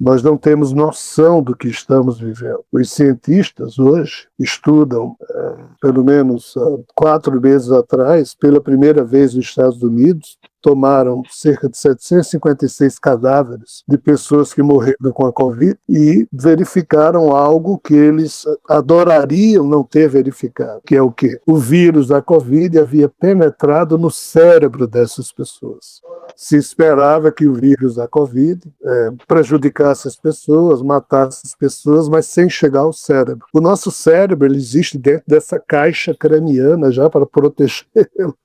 Nós não temos noção do que estamos vivendo. Os cientistas hoje estudam, pelo menos 4 meses atrás, pela primeira vez nos Estados Unidos, tomaram cerca de 756 cadáveres de pessoas que morreram com a Covid e verificaram algo que eles adorariam não ter verificado, que é o quê? O vírus da Covid havia penetrado no cérebro dessas pessoas. Se esperava que o vírus da Covid prejudicasse as pessoas, matasse as pessoas, mas sem chegar ao cérebro. O nosso cérebro ele existe dentro dessa caixa craniana já para protegê-lo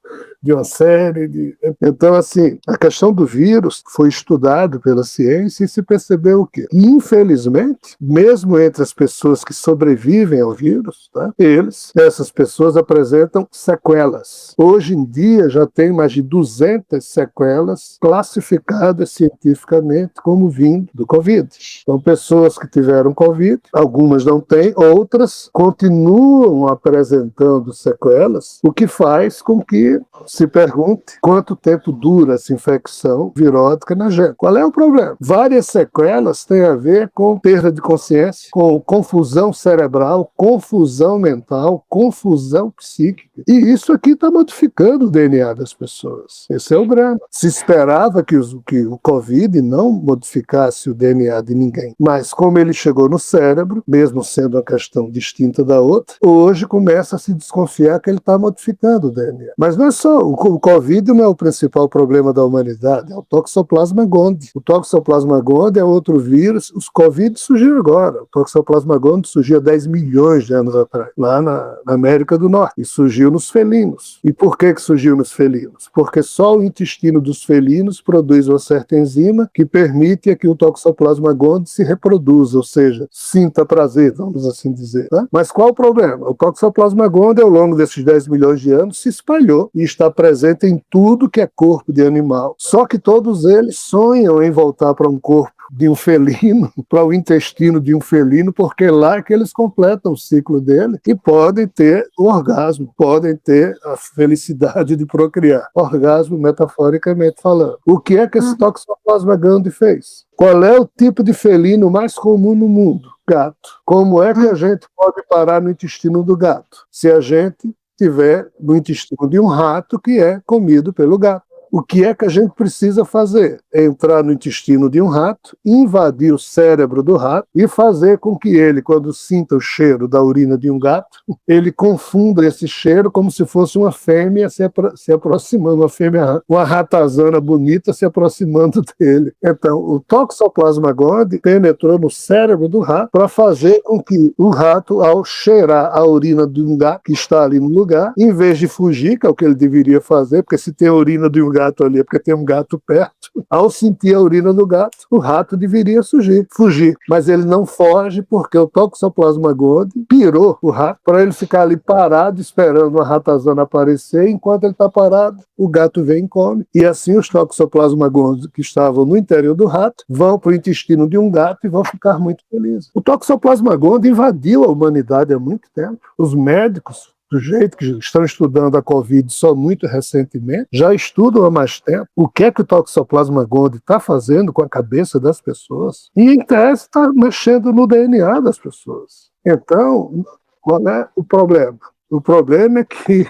de uma série de... Então, assim, a questão do vírus foi estudado pela ciência e se percebeu o quê? Que, infelizmente, mesmo entre as pessoas que sobrevivem ao vírus, tá? Essas pessoas apresentam sequelas. Hoje em dia já tem mais de 200 sequelas classificadas cientificamente como vindo do Covid. Então, pessoas que tiveram Covid, algumas não têm, outras continuam apresentando sequelas, o que faz com que se pergunte quanto tempo dura essa infecção virótica na gente. Qual é o problema? Várias sequelas têm a ver com perda de consciência, com confusão cerebral, confusão mental, confusão psíquica. E isso aqui está modificando o DNA das pessoas. Esse é o drama. Se esperava que o Covid não modificasse o DNA de ninguém. Mas como ele chegou no cérebro, mesmo sendo uma questão distinta da outra, hoje começa a se desconfiar que ele está modificando o DNA. Mas não é só o Covid não é o principal problema da humanidade, é o Toxoplasma gondii. O Toxoplasma gondii é outro vírus. Os Covid surgiram agora. O Toxoplasma gondii surgiu há 10 milhões de anos atrás, lá na América do Norte, e surgiu nos felinos. E por que surgiu nos felinos? Porque só o intestino dos felinos produz uma certa enzima que permite que o Toxoplasma gondii se reproduza, ou seja, sinta prazer, vamos assim dizer. Tá? Mas qual o problema? O Toxoplasma gondii, ao longo desses 10 milhões de anos, se espalhou e está presente em tudo que é corpo de animal. Só que todos eles sonham em voltar para um corpo de um felino, para o intestino de um felino, porque é lá que eles completam o ciclo dele e podem ter o orgasmo, podem ter a felicidade de procriar. Orgasmo, metaforicamente falando. O que é que esse Toxoplasma gondii fez? Qual é o tipo de felino mais comum no mundo? Gato. Como é que a gente pode parar no intestino do gato? Se a gente tiver no intestino de um rato que é comido pelo gato. O que é que a gente precisa fazer? É entrar no intestino de um rato, invadir o cérebro do rato e fazer com que ele, quando sinta o cheiro da urina de um gato, ele confunda esse cheiro como se fosse uma fêmea se aproximando, uma ratazana bonita se aproximando dele. Então, o Toxoplasma gondii penetrou no cérebro do rato para fazer com que o rato, ao cheirar a urina de um gato que está ali no lugar, em vez de fugir, que é o que ele deveria fazer, porque se tem a urina de um gato ali é porque tem um gato perto. Ao sentir a urina do gato, o rato deveria fugir. Mas ele não foge porque o Toxoplasma gondii pirou o rato para ele ficar ali parado esperando a ratazana aparecer. Enquanto ele está parado, o gato vem e come. E assim os Toxoplasma gondii que estavam no interior do rato vão para o intestino de um gato e vão ficar muito felizes. O Toxoplasma gondii invadiu a humanidade há muito tempo. Os médicos do jeito que estão estudando a Covid só muito recentemente, já estudam há mais tempo o que é que o Toxoplasma gondii está fazendo com a cabeça das pessoas e, em tese, está mexendo no DNA das pessoas. Então, qual é o problema? O problema é que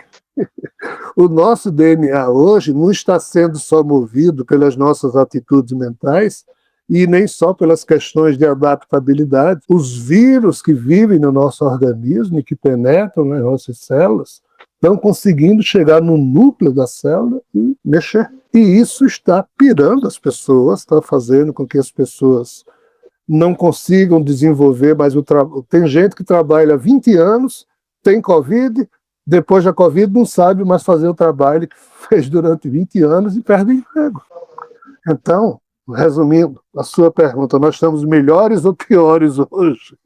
o nosso DNA hoje não está sendo só movido pelas nossas atitudes mentais e nem só pelas questões de adaptabilidade. Os vírus que vivem no nosso organismo e que penetram nas nossas células estão conseguindo chegar no núcleo da célula e mexer. E isso está pirando as pessoas, está fazendo com que as pessoas não consigam desenvolver mais o trabalho. Tem gente que trabalha há 20 anos, tem Covid, depois da Covid não sabe mais fazer o trabalho que fez durante 20 anos e perde o emprego. Então, resumindo a sua pergunta, nós estamos melhores ou piores hoje?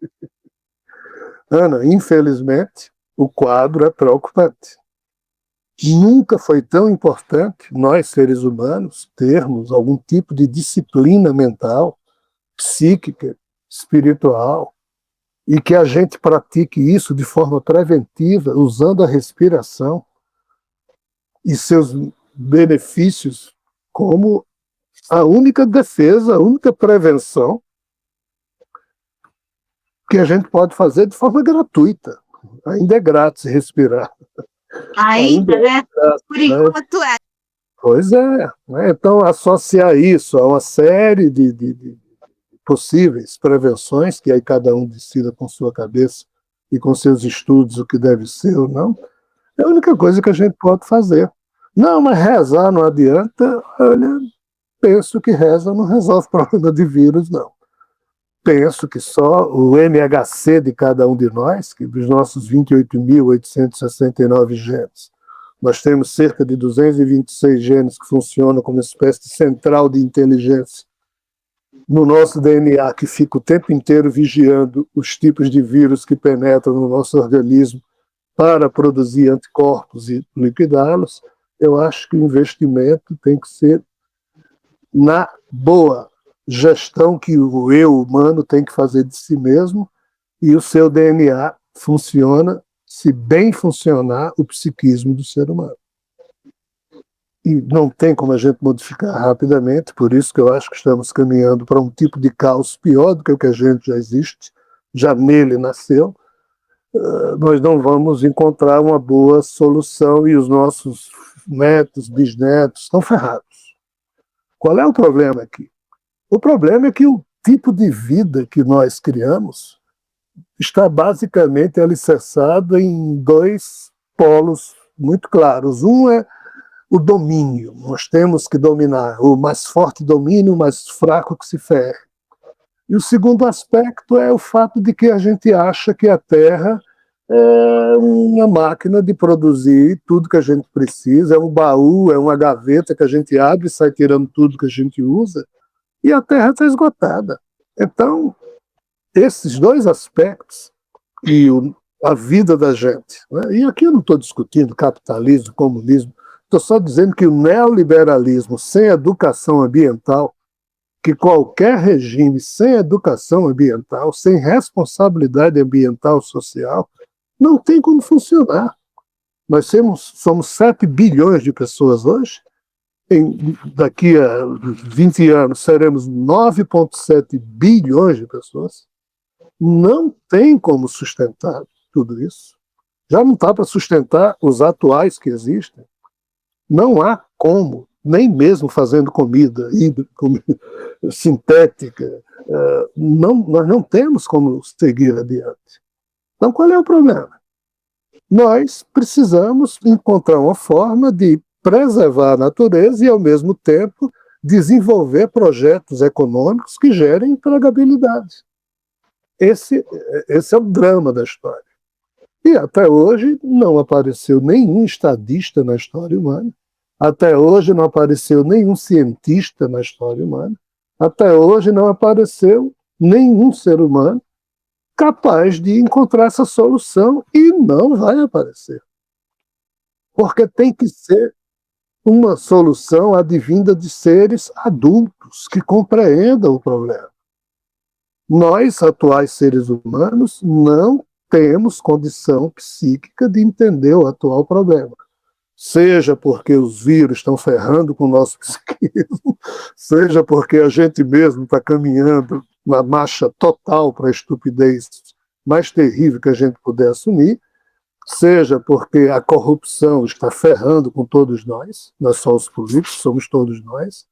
Ana, infelizmente, o quadro é preocupante. Nunca foi tão importante nós, seres humanos, termos algum tipo de disciplina mental, psíquica, espiritual, e que a gente pratique isso de forma preventiva, usando a respiração e seus benefícios como a única defesa, a única prevenção que a gente pode fazer de forma gratuita. Ainda é grátis respirar. Ainda, né? Por enquanto é. Pois é. Né? Então, associar isso a uma série de possíveis prevenções, que aí cada um decida com sua cabeça e com seus estudos o que deve ser ou não, é a única coisa que a gente pode fazer. Não, mas rezar não adianta. Olha, penso que reza não resolve problema de vírus, não. Penso que só o MHC de cada um de nós, que dos nossos 28.869 genes, nós temos cerca de 226 genes que funcionam como uma espécie de central de inteligência no nosso DNA, que fica o tempo inteiro vigiando os tipos de vírus que penetram no nosso organismo para produzir anticorpos e liquidá-los. Eu acho que o investimento tem que ser na boa gestão que o eu humano tem que fazer de si mesmo, e o seu DNA funciona, se bem funcionar, o psiquismo do ser humano. E não tem como a gente modificar rapidamente, por isso que eu acho que estamos caminhando para um tipo de caos pior do que o que a gente já existe, já nele nasceu. Nós não vamos encontrar uma boa solução e os nossos netos, bisnetos estão ferrados. Qual é o problema aqui? O problema é que o tipo de vida que nós criamos está basicamente alicerçado em dois polos muito claros. Um é o domínio. Nós temos que dominar. O mais forte domina, o mais fraco que se ferre. E o segundo aspecto é o fato de que a gente acha que a Terra é uma máquina de produzir tudo que a gente precisa, é um baú, é uma gaveta que a gente abre e sai tirando tudo que a gente usa, e a Terra está esgotada. Então, esses dois aspectos e a vida da gente, né? E aqui eu não estou discutindo capitalismo, comunismo, estou só dizendo que o neoliberalismo sem educação ambiental, que qualquer regime sem educação ambiental, sem responsabilidade ambiental social, não tem como funcionar. Nós somos 7 bilhões de pessoas hoje, daqui a 20 anos seremos 9,7 bilhões de pessoas. Não tem como sustentar tudo isso. Já não está para sustentar os atuais que existem. Não há como, nem mesmo fazendo comida sintética, nós não temos como seguir adiante. Então, qual é o problema? Nós precisamos encontrar uma forma de preservar a natureza e, ao mesmo tempo, desenvolver projetos econômicos que gerem empregabilidade. Esse é o drama da história. E até hoje não apareceu nenhum estadista na história humana, até hoje não apareceu nenhum cientista na história humana, até hoje não apareceu nenhum ser humano capaz de encontrar essa solução, e não vai aparecer. Porque tem que ser uma solução advinda de seres adultos que compreendam o problema. Nós, atuais seres humanos, não temos condição psíquica de entender o atual problema. Seja porque os vírus estão ferrando com o nosso psiquismo, seja porque a gente mesmo está caminhando na marcha total para a estupidez mais terrível que a gente puder assumir, seja porque a corrupção está ferrando com todos nós, não é só os políticos, somos todos nós,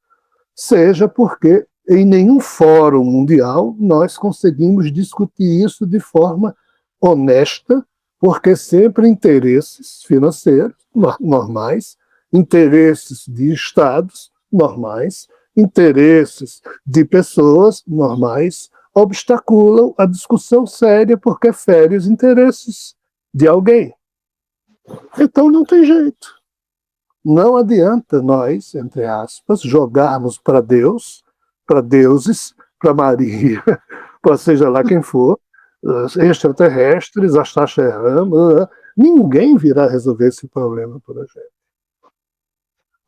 seja porque em nenhum fórum mundial nós conseguimos discutir isso de forma honesta, porque sempre interesses financeiros normais, interesses de estados normais, interesses de pessoas normais obstaculam a discussão séria porque fere os interesses de alguém. Então não tem jeito. Não adianta nós, entre aspas, jogarmos para Deus, para deuses, para Maria, para seja lá quem for, extraterrestres, Astaxerrama, ninguém virá resolver esse problema por a gente.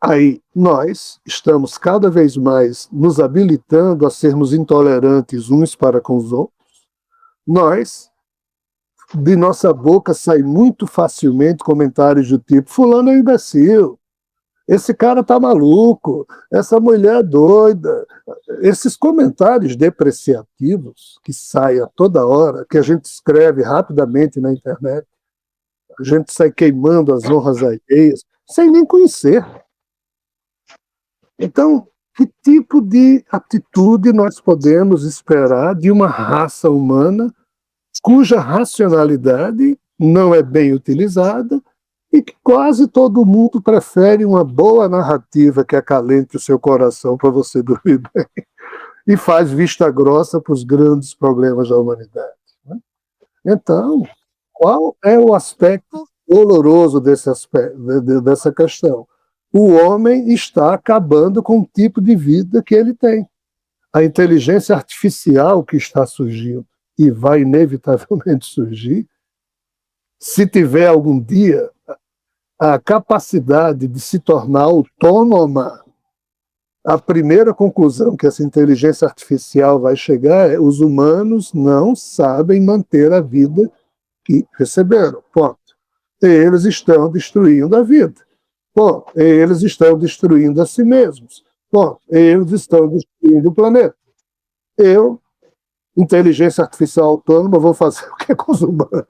Aí nós estamos cada vez mais nos habilitando a sermos intolerantes uns para com os outros. Nós, de nossa boca, sai muito facilmente comentários do tipo: fulano é um imbecil, esse cara tá maluco, essa mulher é doida. esses comentários depreciativos que saem a toda hora, que a gente escreve rapidamente na internet, a gente sai queimando as honras alheias, sem nem conhecer. Então, que tipo de atitude nós podemos esperar de uma raça humana cuja racionalidade não é bem utilizada e que quase todo mundo prefere uma boa narrativa que acalente o seu coração para você dormir bem e faz vista grossa para os grandes problemas da humanidade, né? Então, qual é o aspecto doloroso dessa questão? O homem está acabando com o tipo de vida que ele tem. A inteligência artificial que está surgindo e vai inevitavelmente surgir, se tiver algum dia a capacidade de se tornar autônoma, a primeira conclusão que essa inteligência artificial vai chegar é: os humanos não sabem manter a vida que receberam. Ponto. Eles estão destruindo a vida. Ponto. Eles estão destruindo a si mesmos. Ponto. Eles estão destruindo o planeta. Eu, inteligência artificial autônoma, vou fazer o que com os humanos?